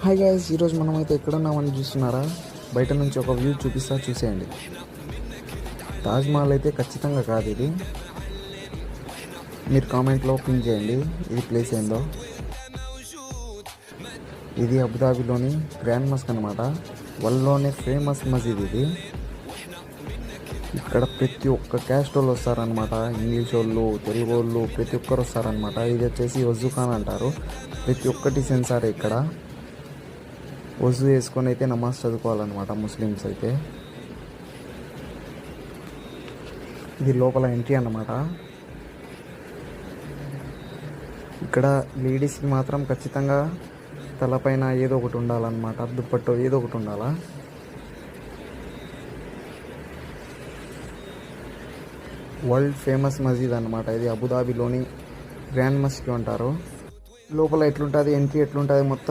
Hi guys, ఈరోజు మనమైతే ఎక్కడున్నామని చూస్తున్నారా? బయట నుంచి ఒక వ్యూ చూపిస్తా, చూసేయండి. తాజ్మహల్ అయితే ఖచ్చితంగా కాదు ఇది. మీరు కామెంట్లో పిన్ చేయండి ఇది ప్లేస్ ఏందో. ఇది అబుదాబిలోని గ్రాండ్ మస్క్ అనమాట. వరల్డ్లోనే ఫేమస్ మసీద్ ఇది. ఇక్కడ ప్రతి ఒక్క క్యాస్ట్ వాళ్ళు వస్తారనమాట. ఇంగ్లీష్ వాళ్ళు, తెలుగు వాళ్ళు, ప్రతి ఒక్కరు వస్తారనమాట. ఇది వచ్చేసి వజూ ఖాన్ అంటారు. ప్రతి ఒక్కటి సెన్సారే ఇక్కడ. వజూ వేసుకొని అయితే నమాజ్ చదువుకోవాలన్నమాట ముస్లిమ్స్ అయితే. ఇది లోపల ఎంట్రీ అన్నమాట. ఇక్కడ లేడీస్కి మాత్రం ఖచ్చితంగా తలపైన ఏదో ఒకటి ఉండాలన్నమాట. దుప్పట్టో ఏదో ఒకటి ఉండాలా. వరల్డ్ ఫేమస్ మసీద్ అన్నమాట ఇది. అబుదాబిలోని గ్రాండ్ మస్క్ అంటారు. లోపల ఎట్లుంటుంది, ఎంట్రీ ఎట్లుంటుంది మొత్తం